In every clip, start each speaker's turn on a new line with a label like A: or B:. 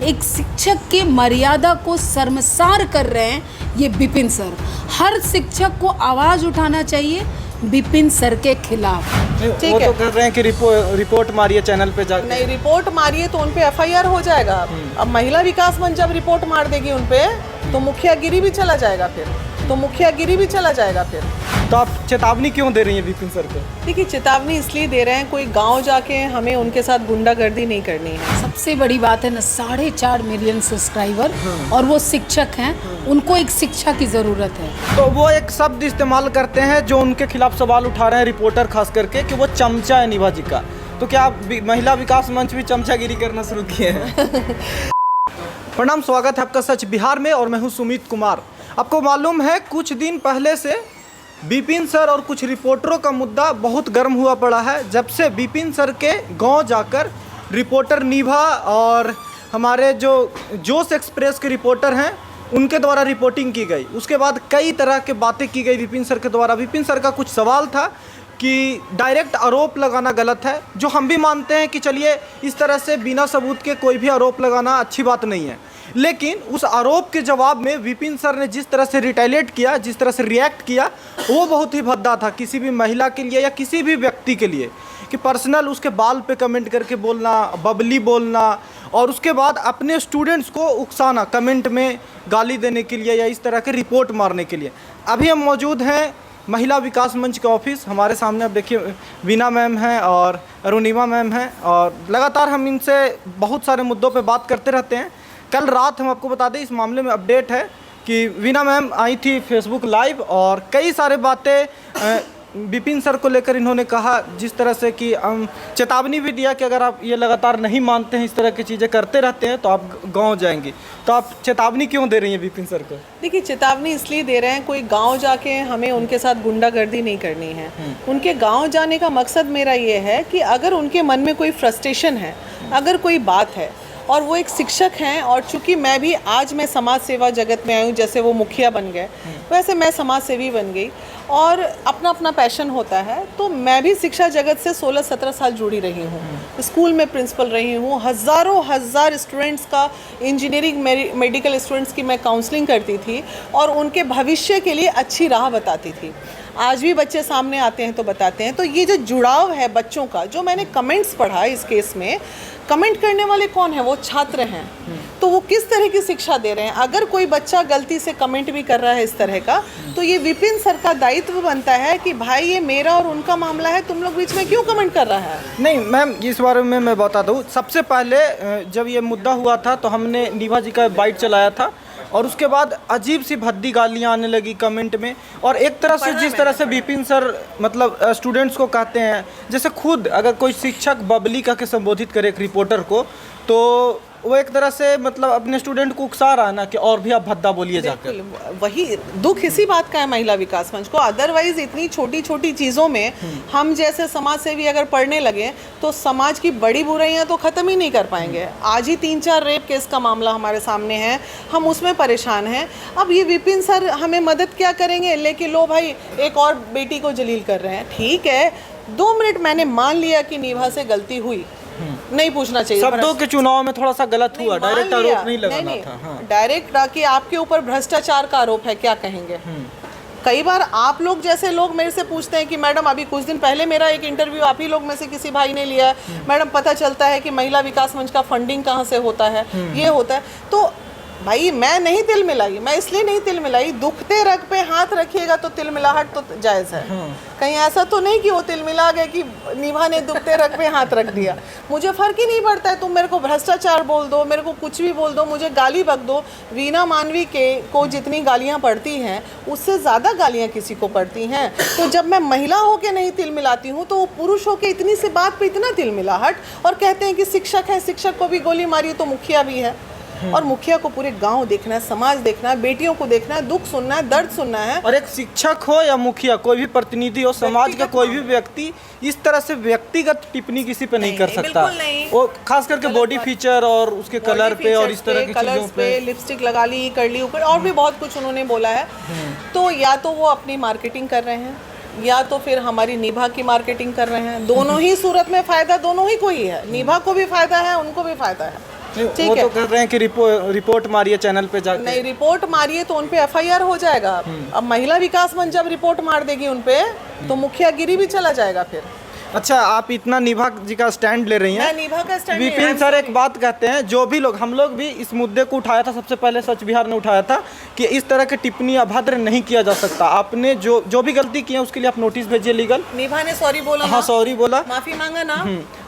A: एक शिक्षक की मर्यादा को शर्मसार कर रहे हैं ये विपिन सर। हर शिक्षक को आवाज़ उठाना चाहिए विपिन सर के खिलाफ।
B: ठीक वो है। तो कर रहे हैं कि रिपोर्ट मारिए चैनल पे जाकर।
C: नहीं, रिपोर्ट मारिए तो उन पे एफआईआर हो जाएगा। अब महिला विकास मंच जब रिपोर्ट मार देगी उन पे तो मुखियागिरी भी चला जाएगा फिर।
B: तो आप चेतावनी क्यों दे रही हैं विपिन सर को?
C: देखिए, चेतावनी इसलिए दे रहे हैं, कोई गांव जाके हमें उनके साथ गुंडागर्दी नहीं करनी है।
A: सबसे बड़ी बात है ना, 4.5 मिलियन सब्सक्राइबर और वो शिक्षक हैं, उनको एक शिक्षा की ज़रूरत है।
B: तो वो एक शब्द इस्तेमाल करते हैं जो उनके खिलाफ सवाल उठा रहे हैं रिपोर्टर खास करके कि वो चमचा है निभा जी का। तो क्या आप महिला विकास मंच भी चमचागिरी करना शुरू किए हैं? प्रणाम, स्वागत है आपका सच बिहार में और मैं हूँ सुमित कुमार। आपको मालूम है कुछ दिन पहले से विपिन सर और कुछ रिपोर्टरों का मुद्दा बहुत गर्म हुआ पड़ा है। जब से विपिन सर के गांव जाकर रिपोर्टर निभा और हमारे जो जोश एक्सप्रेस के रिपोर्टर हैं उनके द्वारा रिपोर्टिंग की गई, उसके बाद कई तरह के बातें की गई विपिन सर के द्वारा। विपिन सर का कुछ सवाल था कि डायरेक्ट आरोप लगाना गलत है, जो हम भी मानते हैं कि चलिए इस तरह से बिना सबूत के कोई भी आरोप लगाना अच्छी बात नहीं है। लेकिन उस आरोप के जवाब में विपिन सर ने जिस तरह से रिटेलिएट किया, जिस तरह से रिएक्ट किया, वो बहुत ही भद्दा था किसी भी महिला के लिए या किसी भी व्यक्ति के लिए। कि पर्सनल उसके बाल पे कमेंट करके बोलना, बबली बोलना और उसके बाद अपने स्टूडेंट्स को उकसाना कमेंट में गाली देने के लिए या इस तरह के रिपोर्ट मारने के लिए। अभी हम मौजूद हैं महिला विकास मंच के ऑफिस। हमारे सामने अब देखिए वीना मैम हैं और अरुणिमा मैम हैं और लगातार हम इनसे बहुत सारे मुद्दों पे बात करते रहते हैं। कल रात हम आपको बता दें इस मामले में अपडेट है कि वीना मैम आई थी फेसबुक लाइव और कई सारे बातें विपिन सर को लेकर इन्होंने कहा, जिस तरह से कि चेतावनी भी दिया कि अगर आप ये लगातार नहीं मानते हैं, इस तरह की चीज़ें करते रहते हैं तो आप गांव जाएंगी। तो आप चेतावनी क्यों दे रही हैं विपिन सर को?
C: देखिए, चेतावनी इसलिए दे रहे हैं, कोई गांव जाके हमें उनके साथ गुंडागर्दी नहीं करनी है। उनके गांव जाने का मकसद मेरा ये है कि अगर उनके मन में कोई फ्रस्ट्रेशन है, अगर कोई बात है और वो एक शिक्षक हैं और चूंकि मैं समाज सेवा जगत में आई हूँ, जैसे वो मुखिया बन गए वैसे मैं समाज सेवी बन गई और अपना अपना पैशन होता है। तो मैं भी शिक्षा जगत से 16-17 साल जुड़ी रही हूँ, स्कूल में प्रिंसिपल रही हूँ, हज़ार स्टूडेंट्स का इंजीनियरिंग मेडिकल स्टूडेंट्स की मैं काउंसलिंग करती थी और उनके भविष्य के लिए अच्छी राह बताती थी। आज भी बच्चे सामने आते हैं तो बताते हैं। तो ये जो जुड़ाव है बच्चों का, जो मैंने कमेंट्स पढ़ा इस केस में, कमेंट करने वाले कौन है? वो छात्र हैं। तो वो किस तरह की शिक्षा दे रहे हैं? अगर कोई बच्चा गलती से कमेंट भी कर रहा है इस तरह का, तो ये विपिन सर का दायित्व बनता है कि भाई ये मेरा और उनका मामला है, तुम लोग बीच में क्यों कमेंट कर रहा है?
B: नहीं मैम, इस बारे में मैं बता दूँ। सबसे पहले जब ये मुद्दा हुआ था तो हमने निभा जी का बाइट चलाया था और उसके बाद अजीब सी भद्दी गालियाँ आने लगी कमेंट में। और एक तरह से जिस तरह से विपिन सर मतलब स्टूडेंट्स को कहते हैं, जैसे खुद अगर कोई शिक्षक बबली कह के संबोधित करे एक रिपोर्टर को, तो वो एक तरह से मतलब अपने स्टूडेंट को उकसा रहा है ना कि और भी आप भद्दा बोलिए जाकर।
C: वही दुख इसी बात का है महिला विकास मंच को। अदरवाइज इतनी छोटी छोटी चीज़ों में हम जैसे समाज सेवी अगर पढ़ने लगे तो समाज की बड़ी बुराइयां तो ख़त्म ही नहीं कर पाएंगे। आज ही 3-4 रेप केस का मामला हमारे सामने है, हम उसमें परेशान हैं। अब ये विपिन सर हमें मदद क्या करेंगे? लेकिन लो भाई एक और बेटी को जलील कर रहे हैं। ठीक है, 2 मिनट मैंने मान लिया कि निभा से गलती हुई, नहीं पूछना चाहिए।
B: शब्दों के चुनाव में थोड़ा सा गलत हुआ, डायरेक्ट आरोप नहीं लगाना था। हाँ।
C: डायरेक्ट कि आपके ऊपर भ्रष्टाचार का आरोप है, क्या कहेंगे? कई बार आप लोग जैसे लोग मेरे से पूछते हैं कि मैडम अभी कुछ दिन पहले मेरा एक इंटरव्यू आप ही लोग में से किसी भाई ने लिया है, मैडम पता चलता है कि महिला विकास मंच का फंडिंग कहाँ से होता है, ये होता है। तो भाई मैं नहीं तिल मिलाई, मैं इसलिए नहीं तिल मिलाई, दुखते रग पे हाथ रखिएगा तो तिल मिलाहट तो जायज़ है। कहीं ऐसा तो नहीं कि वो तिल मिला गए कि निभा ने दुखते रग पे हाथ रख दिया। मुझे फ़र्क ही नहीं पड़ता है, तुम मेरे को भ्रष्टाचार बोल दो, मेरे को कुछ भी बोल दो, मुझे गाली बक दो। वीना मानवी को जितनी गालियाँ पड़ती हैं उससे ज़्यादा गालियाँ किसी को पड़ती हैं। तो जब मैं महिला होकर नहीं तिल मिलाती हूँ तो वो पुरुष होकर इतनी सी बात पे इतना तिल मिलाहट, और कहते हैं कि शिक्षक है, शिक्षक को भी गोली मारी तो मुखिया भी है। और मुखिया को पूरे गांव देखना है, समाज देखना है, बेटियों को देखना है, दुख सुनना है, दर्द सुनना है।
B: और एक शिक्षक हो या मुखिया, कोई भी प्रतिनिधि हो, समाज का कोई भी व्यक्ति इस तरह से व्यक्तिगत टिप्पणी किसी पे नहीं कर सकता। वो खास करके बॉडी फीचर और उसके कलर पे और इस तरह की चीजों पे,
C: लिपस्टिक लगा ली, कर ली ऊपर, और भी बहुत कुछ उन्होंने बोला है। तो या तो वो अपनी मार्केटिंग कर रहे हैं या तो फिर हमारी निभा की मार्केटिंग कर रहे हैं। दोनों ही सूरत में फ़ायदा दोनों ही को ही है, निभा को भी फ़ायदा है, उनको भी फ़ायदा है। ठीक
B: वो
C: है।
B: तो कर रहे हैं कि रिपोर्ट मारिए चैनल पे जाके।
C: नहीं, रिपोर्ट मारिए तो उनपे एफआईआर हो जाएगा। अब महिला विकास मंच जब रिपोर्ट मार देगी उनपे तो मुखियागिरी भी चला जाएगा फिर।
B: अच्छा, आप इतना निभा जी का स्टैंड ले रही हैं।
C: मैं निभा का स्टैंड नहीं,
B: विपिन
C: I'm
B: सर
C: sorry।
B: एक बात कहते हैं, जो भी लोग, हम लोग भी इस मुद्दे को उठाया था, सबसे पहले सच बिहार ने उठाया था कि इस तरह की टिप्पणी अभद्र नहीं किया जा सकता। आपने जो भी गलती की है उसके लिए आप नोटिस भेजिए लीगल।
C: निभा ने सॉरी बोला
B: हाँ,
C: ना?
B: सॉरी बोला,
C: माफी मांगा ना?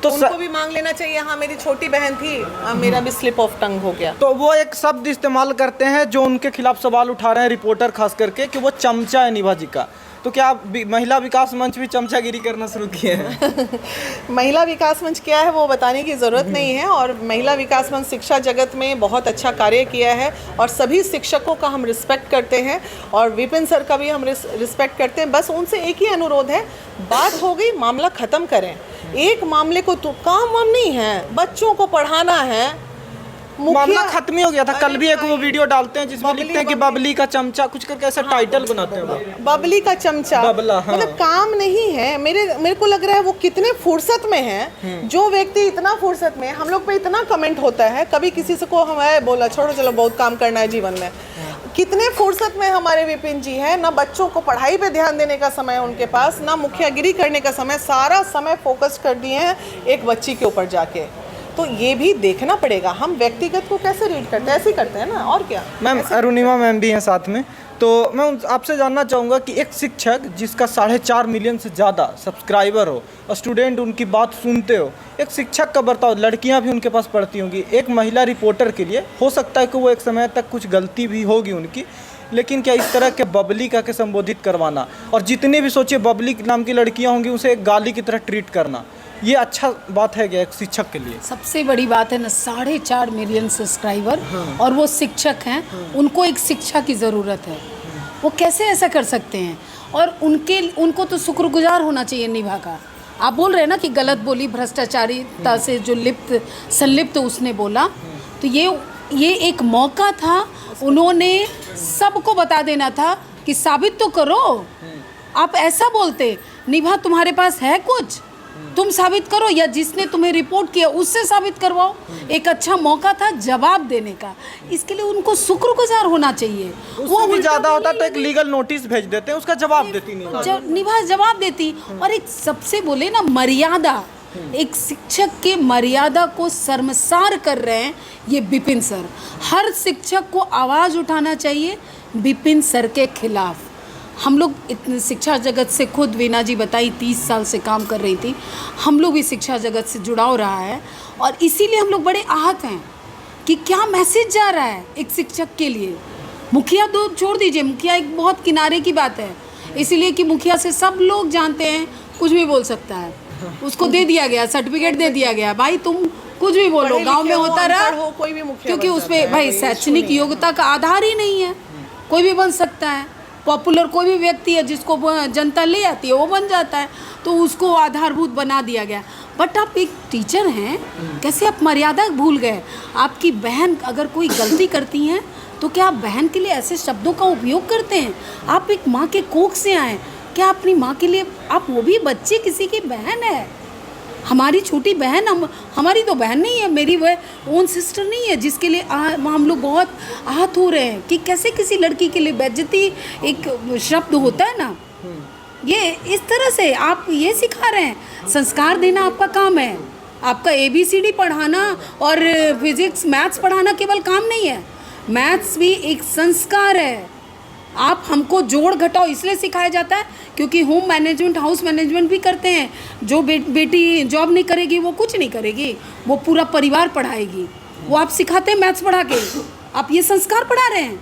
B: तो
C: उनको भी मांग लेना चाहिए। हाँ, मेरी छोटी बहन थी, मेरा भी स्लिप ऑफ टंग हो गया।
B: तो वो एक शब्द इस्तेमाल करते हैं जो उनके खिलाफ सवाल उठा रहे हैं रिपोर्टर खास करके, कि वो चमचा है निभा जी का। तो क्या आप महिला विकास मंच भी चमचागिरी करना शुरू किए हैं?
C: महिला विकास मंच क्या है वो बताने की ज़रूरत नहीं है। और महिला विकास मंच शिक्षा जगत में बहुत अच्छा कार्य किया है और सभी शिक्षकों का हम रिस्पेक्ट करते हैं और विपिन सर का भी हम रिस्पेक्ट करते हैं। बस उनसे एक ही अनुरोध है, बात हो गई, मामला ख़त्म करें। एक मामले को तो काम वाम नहीं है, बच्चों को पढ़ाना है।
B: मामला खत्म ही हो गया था। कल भी एक वो वीडियो डालते हैं जिसमें लिखते हैं कि बबली का चमचा, कुछ करके ऐसा टाइटल बनाते हैं वो।
C: बबली का चमचा,
B: बबला, हाँ।
C: मतलब काम नहीं है। मेरे को लग रहा है वो कितने फुर्सत में है। जो व्यक्ति इतना फुर्सत में, हम लोग पे इतना कमेंट होता है, कभी किसी से को हमें बोला छोड़ो चलो बहुत काम करना है जीवन में। कितने फुर्सत में हमारे विपिन जी हैं। ना बच्चों को पढ़ाई पे ध्यान देने का समय है उनके पास, ना मुखियागिरी करने का समय। सारा समय फोकस कर दिए हैं एक बच्ची के ऊपर जाके। तो ये भी देखना पड़ेगा, हम व्यक्तिगत को कैसे रीड करते हैं, ऐसे ही करते हैं ना, और क्या।
B: मैम अरुणिमा मैम भी हैं साथ में, तो मैं आपसे जानना चाहूँगा कि एक शिक्षक जिसका 4.5 मिलियन से ज़्यादा सब्सक्राइबर हो और स्टूडेंट उनकी बात सुनते हो, एक शिक्षक का बर्ताव, लड़कियां भी उनके पास पढ़ती होंगी, एक महिला रिपोर्टर के लिए हो सकता है कि वो एक समय तक कुछ गलती भी होगी उनकी, लेकिन क्या इस तरह के बबली का के संबोधित करवाना और जितने भी सोचिए बबली नाम की लड़कियां होंगी उसे एक गाली की तरह ट्रीट करना, ये अच्छा बात है क्या एक शिक्षक के लिए?
A: सबसे बड़ी बात है ना, 4.5 मिलियन सब्सक्राइबर और वो शिक्षक हैं, उनको एक शिक्षा की ज़रूरत है। वो कैसे ऐसा कर सकते हैं? और उनको तो शुक्रगुजार होना चाहिए निभा का। आप बोल रहे हैं ना कि गलत बोली, भ्रष्टाचारिता से जो संलिप्त उसने बोला, तो ये एक मौका था, उन्होंने सबको बता देना था कि साबित तो करो। आप ऐसा बोलते, निभा तुम्हारे पास है कुछ, तुम साबित करो, या जिसने तुम्हें रिपोर्ट किया उससे साबित करवाओ। एक अच्छा मौका था जवाब देने का, इसके लिए उनको शुक्रगुजार होना चाहिए।
B: वो भी ज़्यादा होता तो एक लीगल नोटिस भेज देते हैं, उसका जवाब देती नहीं।
A: निभा जवाब देती। और एक सबसे बोले ना मर्यादा, एक शिक्षक के मर्यादा को शर्मसार कर रहे हैं ये विपिन सर। हर शिक्षक को आवाज़ उठाना चाहिए विपिन सर के खिलाफ। हम लोग इतने शिक्षा जगत से, खुद वीना जी बताई 30 साल से काम कर रही थी, हम लोग भी शिक्षा जगत से जुड़ाव रहा है और इसीलिए हम लोग बड़े आहत हैं कि क्या मैसेज जा रहा है एक शिक्षक के लिए। मुखिया तो छोड़ दीजिए, मुखिया एक बहुत किनारे की बात है, इसीलिए कि मुखिया से सब लोग जानते हैं कुछ भी बोल सकता है, उसको दे दिया गया, सर्टिफिकेट दे दिया गया, भाई तुम कुछ भी बोलो, गांव में होता रहा,
C: कोई भी मुखिया,
A: क्योंकि उसमें भाई शैक्षणिक योग्यता का आधार ही नहीं है, कोई भी बन सकता है। पॉपुलर कोई भी व्यक्ति है जिसको जनता ले आती है वो बन जाता है, तो उसको आधारभूत बना दिया गया। बट आप एक टीचर हैं, कैसे आप मर्यादा भूल गए? आपकी बहन अगर कोई गलती करती हैं तो क्या आप बहन के लिए ऐसे शब्दों का उपयोग करते हैं? आप एक माँ के कोख से आए, क्या अपनी माँ के लिए, आप वो भी बच्चे किसी की बहन है, हमारी छोटी बहन, हमारी तो बहन नहीं है, मेरी वह ओन सिस्टर नहीं है, जिसके लिए हम लोग बहुत आहत हो रहे हैं कि कैसे किसी लड़की के लिए बेइज्जती एक शब्द होता है ना, ये इस तरह से आप ये सिखा रहे हैं। संस्कार देना आपका काम है, आपका ABCD पढ़ाना और फिजिक्स मैथ्स पढ़ाना केवल काम नहीं है, मैथ्स भी एक संस्कार है। आप हमको जोड़ घटाओ इसलिए सिखाया जाता है क्योंकि होम मैनेजमेंट, हाउस मैनेजमेंट भी करते हैं। जो बेटी जॉब नहीं करेगी वो कुछ नहीं करेगी, वो पूरा परिवार पढ़ाएगी। वो आप सिखाते हैं मैथ्स पढ़ा के, आप ये संस्कार पढ़ा रहे हैं।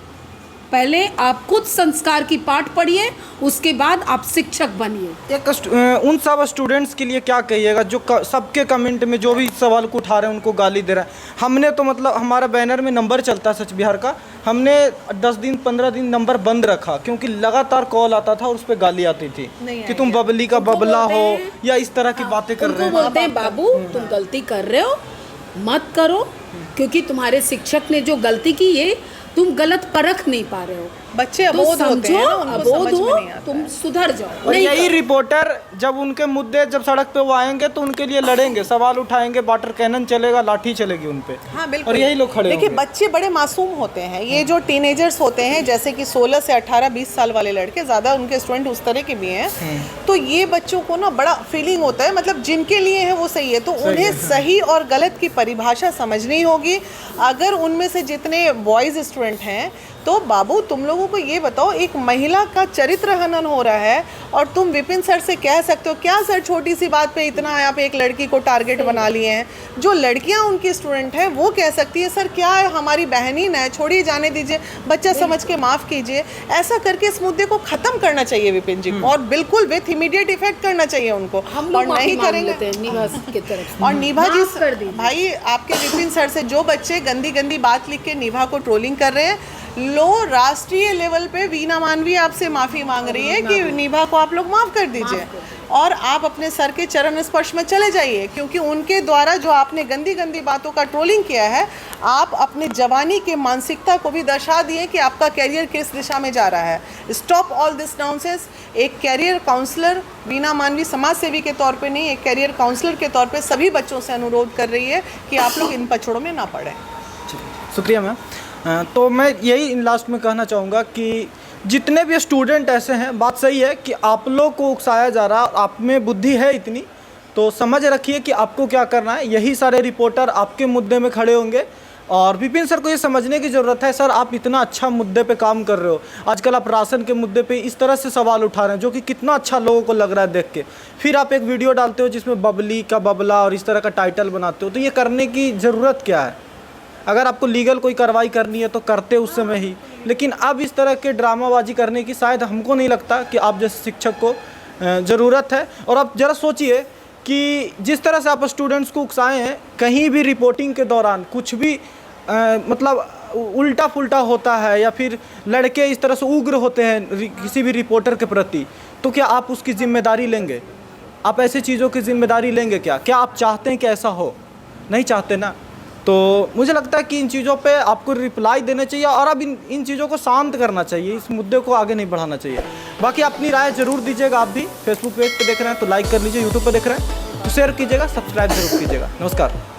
A: पहले आप खुद संस्कार की पाठ पढ़िए, उसके बाद आप शिक्षक बनिए।
B: एक उन सब स्टूडेंट्स के लिए क्या कहिएगा जो सबके कमेंट में जो भी सवाल को उठा रहे हैं उनको गाली दे रहा है? हमने तो मतलब हमारा बैनर में नंबर चलता है सच बिहार का, हमने 10 दिन 15 दिन नंबर बंद रखा क्योंकि लगातार कॉल आता था और उस पर गाली आती थी कि तुम बबली का बबला हो या इस तरह की बातें कर रहे हैं।
A: बोलते हैं बाबू तुम गलती कर रहे हो, मत करो, क्योंकि तुम्हारे शिक्षक ने जो गलती की ये तुम गलत परख नहीं पा रहे हो।
C: बच्चे
A: तो
C: अबोध होते हैं ना, उनको
A: अबोध
C: समझ में
A: हो,
C: नहीं आता
A: तुम
C: है।
A: सुधर जाओ।
B: और
A: नहीं
B: यही
A: करो।
B: रिपोर्टर जब उनके मुद्दे जब सड़क पे वो आएंगे तो उनके लिए लड़ेंगे, सवाल उठाएंगे, वाटर कैनन चलेगा, लाठी चलेगी उन पे।
C: हाँ बिल्कुल।
B: और यही लोग खड़े
C: देखिए
B: होंगे।
C: बच्चे बड़े मासूम होते हैं, ये जो टीनेजर्स होते हैं जैसे कि 16 से 18-20 साल वाले लड़के, ज़्यादा उनके स्टूडेंट उस तरह के भी हैं, तो ये बच्चों को ना बड़ा फीलिंग होता है, मतलब जिनके लिए है वो सही है, तो उन्हें सही और गलत की परिभाषा समझनी होगी। अगर उनमें से जितने बॉयज़ स्टूडेंट हैं तो बाबू तुम लोगों को ये बताओ, एक महिला का चरित्र हनन हो रहा है और तुम विपिन सर से कह सकते हो क्या सर छोटी सी बात पे इतना आप एक लड़की को टारगेट बना लिए हैं। जो लड़कियां उनकी स्टूडेंट हैं वो कह सकती है सर क्या है, हमारी बहनीन है, छोड़िए जाने दीजिए, बच्चा समझ के माफ़ कीजिए। ऐसा करके इस मुद्दे को ख़त्म करना चाहिए विपिन जी को, और बिल्कुल विथ इमीडिएट इफेक्ट करना चाहिए उनको।
A: हम
C: और
A: लोग माफी
C: नहीं
A: मांग
C: करेंगे
A: लेते हैं निभा की तरफ।
C: और निभा जी
A: माफ कर दीजिए।
C: भाई आपके विपिन सर से जो बच्चे गंदी गंदी बात लिख के निभा को ट्रोलिंग कर रहे हैं, लो राष्ट्रीय लेवल पे वीना मानवी आपसे माफ़ी मांग रही है कि निभा को आप लोग माफ़ कर दीजिए और आप अपने सर के चरण स्पर्श में चले जाइए, क्योंकि उनके द्वारा जो आपने गंदी गंदी बातों का ट्रोलिंग किया है, आप अपने जवानी के मानसिकता को भी दर्शा दिए कि आपका कैरियर किस दिशा में जा रहा है। Stop all this nonsense. एक कैरियर काउंसलर वीना मानवी समाज सेवी के तौर पे नहीं, एक कैरियर काउंसलर के तौर पे सभी बच्चों से अनुरोध कर रही है कि आप लोग इन पछड़ों में ना पड़ें।
B: शुक्रिया मैम। तो मैं यही लास्ट में कहना चाहूँगा कि जितने भी स्टूडेंट ऐसे हैं, बात सही है कि आप लोग को उकसाया जा रहा, आप में बुद्धि है इतनी तो समझ रखिए कि आपको क्या करना है। यही सारे रिपोर्टर आपके मुद्दे में खड़े होंगे और विपिन सर को ये समझने की ज़रूरत है, सर आप इतना अच्छा मुद्दे पे काम कर रहे हो, आजकल आप राशन के मुद्दे पे इस तरह से सवाल उठा रहे हैं जो कि कितना अच्छा लोगों को लग रहा है देख के, फिर आप एक वीडियो डालते हो जिसमें बबली का बबला और इस तरह का टाइटल बनाते हो, तो ये करने की ज़रूरत क्या है? अगर आपको लीगल कोई कार्रवाई करनी है तो करते उस समय ही, लेकिन अब इस तरह के ड्रामाबाजी करने की शायद हमको नहीं लगता कि आप जैसे शिक्षक को ज़रूरत है। और आप ज़रा सोचिए कि जिस तरह से आप स्टूडेंट्स को उकसाए हैं, कहीं भी रिपोर्टिंग के दौरान कुछ भी मतलब उल्टा पुल्टा होता है या फिर लड़के इस तरह से उग्र होते हैं किसी भी रिपोर्टर के प्रति, तो क्या आप उसकी जिम्मेदारी लेंगे? आप ऐसी चीज़ों की जिम्मेदारी लेंगे क्या? क्या आप चाहते हैं कि ऐसा हो? नहीं चाहते ना। तो मुझे लगता है कि इन चीज़ों पे आपको रिप्लाई देना चाहिए और अब इन चीज़ों को शांत करना चाहिए, इस मुद्दे को आगे नहीं बढ़ाना चाहिए। बाकी अपनी राय ज़रूर दीजिएगा। आप भी फेसबुक पेज पे देख रहे हैं तो लाइक कर लीजिए, यूट्यूब पे देख रहे हैं तो शेयर कीजिएगा, सब्सक्राइब जरूर कीजिएगा। नमस्कार।